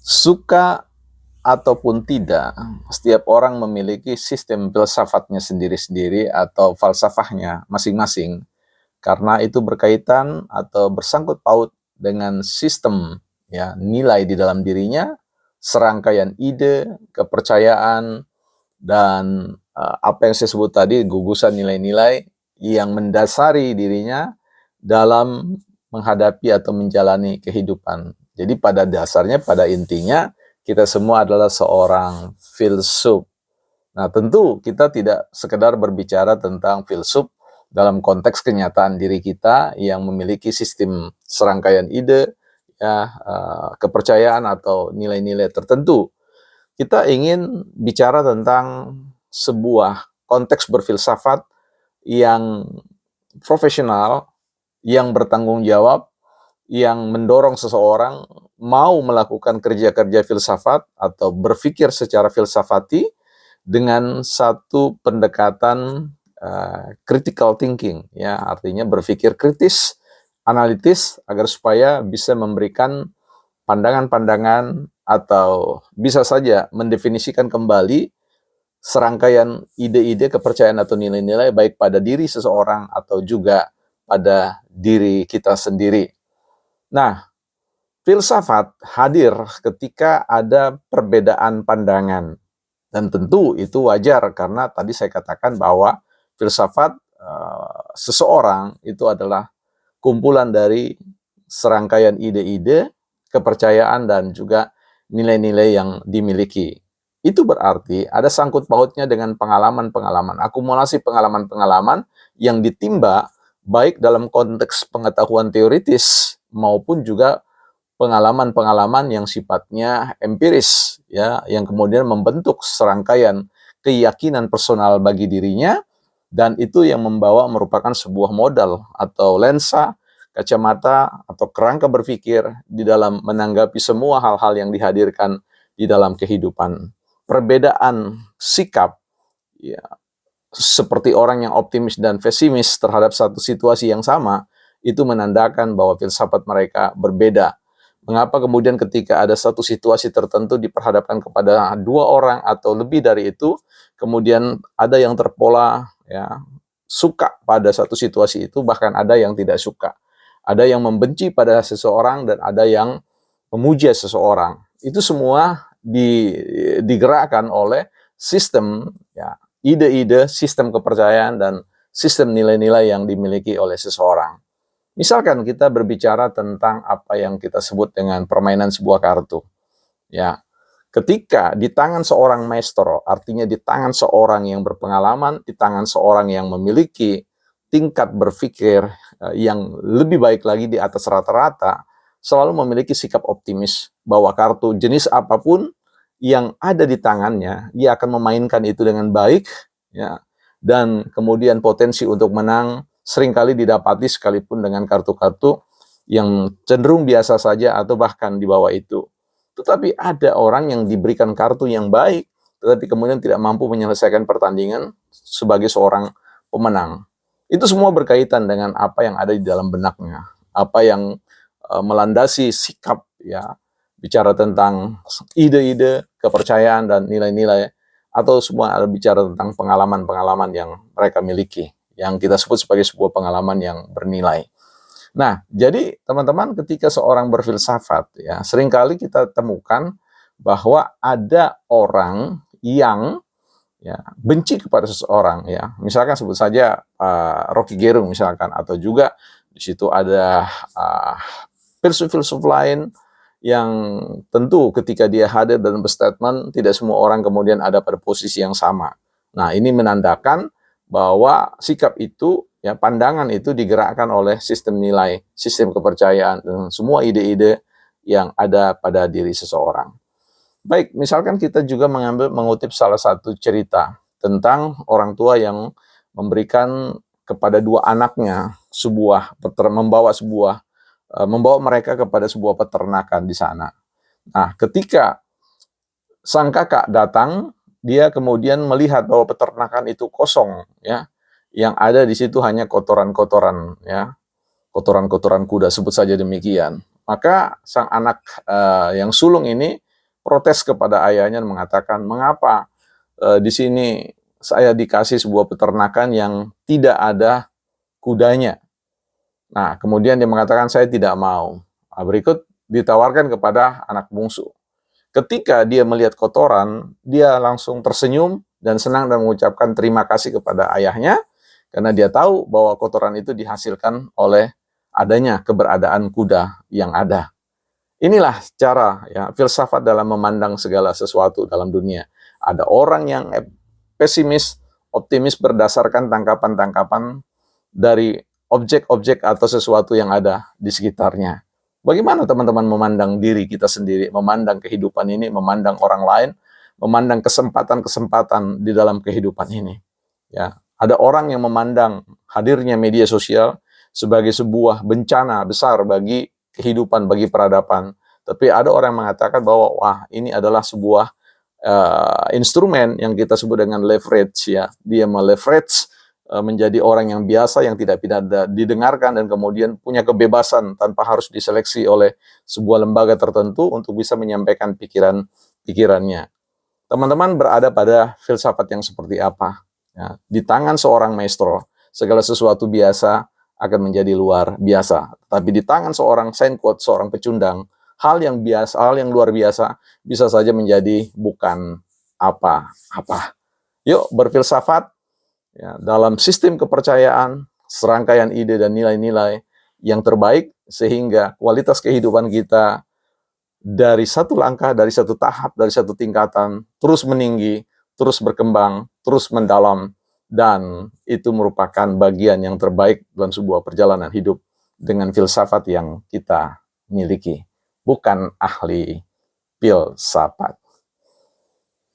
Suka ataupun tidak, setiap orang memiliki sistem filsafatnya sendiri-sendiri atau falsafahnya masing-masing, karena itu berkaitan atau bersangkut paut dengan sistem ya nilai di dalam dirinya, serangkaian ide, kepercayaan, dan apa yang saya sebut tadi, gugusan nilai-nilai yang mendasari dirinya dalam menghadapi atau menjalani kehidupan. Jadi pada dasarnya, pada intinya, kita semua adalah seorang filsuf. Nah, tentu kita tidak sekedar berbicara tentang filsuf dalam konteks kenyataan diri kita yang memiliki sistem serangkaian ide, ya, kepercayaan atau nilai-nilai tertentu. Kita ingin bicara tentang sebuah konteks berfilsafat yang profesional, yang bertanggung jawab, yang mendorong seseorang mau melakukan kerja-kerja filsafat atau berpikir secara filsafati dengan satu pendekatan critical thinking, ya, artinya berpikir kritis, analitis, agar supaya bisa memberikan pandangan-pandangan atau bisa saja mendefinisikan kembali serangkaian ide-ide, kepercayaan atau nilai-nilai baik pada diri seseorang atau juga pada diri kita sendiri. Nah, filsafat hadir ketika ada perbedaan pandangan. Dan tentu itu wajar karena tadi saya katakan bahwa filsafat seseorang itu adalah kumpulan dari serangkaian ide-ide, kepercayaan, dan juga nilai-nilai yang dimiliki. Itu berarti ada sangkut pautnya dengan pengalaman-pengalaman, akumulasi pengalaman-pengalaman yang ditimba baik dalam konteks pengetahuan teoritis maupun juga pengalaman-pengalaman yang sifatnya empiris, ya, yang kemudian membentuk serangkaian keyakinan personal bagi dirinya, dan itu yang merupakan sebuah modal atau lensa, kacamata atau kerangka berpikir di dalam menanggapi semua hal-hal yang dihadirkan di dalam kehidupan. Perbedaan sikap, ya, seperti orang yang optimis dan pesimis terhadap satu situasi yang sama, itu menandakan bahwa filsafat mereka berbeda. Mengapa kemudian ketika ada satu situasi tertentu diperhadapkan kepada dua orang atau lebih dari itu, kemudian ada yang terpola, ya, suka pada satu situasi itu, bahkan ada yang tidak suka. Ada yang membenci pada seseorang dan ada yang memuja seseorang. Itu semua digerakkan oleh sistem, ya, ide-ide, sistem kepercayaan, dan sistem nilai-nilai yang dimiliki oleh seseorang. Misalkan kita berbicara tentang apa yang kita sebut dengan permainan sebuah kartu. Ya, ketika di tangan seorang maestro, artinya di tangan seorang yang berpengalaman, di tangan seorang yang memiliki tingkat berpikir yang lebih baik lagi di atas rata-rata, selalu memiliki sikap optimis bahwa kartu jenis apapun yang ada di tangannya, ia akan memainkan itu dengan baik, ya, dan kemudian potensi untuk menang seringkali didapati sekalipun dengan kartu-kartu yang cenderung biasa saja atau bahkan di bawah itu. Tetapi ada orang yang diberikan kartu yang baik, tetapi kemudian tidak mampu menyelesaikan pertandingan sebagai seorang pemenang. Itu semua berkaitan dengan apa yang ada di dalam benaknya, apa yang melandasi sikap, ya, bicara tentang ide-ide, kepercayaan, dan nilai-nilai, atau semua ada bicara tentang pengalaman-pengalaman yang mereka miliki, yang kita sebut sebagai sebuah pengalaman yang bernilai. Nah, jadi teman-teman, ketika seorang berfilsafat, ya, seringkali kita temukan bahwa ada orang yang, ya, benci kepada seseorang, ya. Misalkan sebut saja Rocky Gerung misalkan, atau juga di situ ada filsuf-filsuf lain yang tentu ketika dia hadir dan berstatement, tidak semua orang kemudian ada pada posisi yang sama. Nah, ini menandakan bahwa sikap itu, ya, pandangan itu digerakkan oleh sistem nilai, sistem kepercayaan, dan semua ide-ide yang ada pada diri seseorang. Baik, misalkan kita juga mengutip salah satu cerita tentang orang tua yang memberikan kepada dua anaknya membawa mereka kepada sebuah peternakan di sana. Nah, ketika sang kakak datang, dia kemudian melihat bahwa peternakan itu kosong, ya. Yang ada di situ hanya kotoran-kotoran, ya. Kotoran-kotoran kuda, sebut saja demikian. Maka sang anak yang sulung ini protes kepada ayahnya dan mengatakan, "Mengapa di sini saya dikasih sebuah peternakan yang tidak ada kudanya?" Nah, kemudian dia mengatakan, "Saya tidak mau." Nah, berikut ditawarkan kepada anak bungsu. Ketika dia melihat kotoran, dia langsung tersenyum dan senang dan mengucapkan terima kasih kepada ayahnya, karena dia tahu bahwa kotoran itu dihasilkan oleh adanya keberadaan kuda yang ada. Inilah cara ya filsafat dalam memandang segala sesuatu dalam dunia. Ada orang yang pesimis, optimis berdasarkan tangkapan-tangkapan dari objek-objek atau sesuatu yang ada di sekitarnya. Bagaimana teman-teman memandang diri kita sendiri, memandang kehidupan ini, memandang orang lain, memandang kesempatan-kesempatan di dalam kehidupan ini. Ya, ada orang yang memandang hadirnya media sosial sebagai sebuah bencana besar bagi kehidupan, bagi peradaban. Tapi ada orang yang mengatakan bahwa wah, ini adalah sebuah instrumen yang kita sebut dengan leverage ya. Dia meleverage menjadi orang yang biasa yang tidak didengarkan dan kemudian punya kebebasan tanpa harus diseleksi oleh sebuah lembaga tertentu untuk bisa menyampaikan pikirannya. Teman-teman berada pada filsafat yang seperti apa? Ya, di tangan seorang maestro, segala sesuatu biasa akan menjadi luar biasa. Tapi di tangan seorang sainquote, seorang pecundang, hal yang biasa, hal yang luar biasa bisa saja menjadi bukan apa-apa. Yuk berfilsafat ya, dalam sistem kepercayaan, serangkaian ide dan nilai-nilai yang terbaik sehingga kualitas kehidupan kita dari satu langkah, dari satu tahap, dari satu tingkatan terus meninggi, terus berkembang, terus mendalam, dan itu merupakan bagian yang terbaik dalam sebuah perjalanan hidup dengan filsafat yang kita miliki. Bukan ahli filsafat.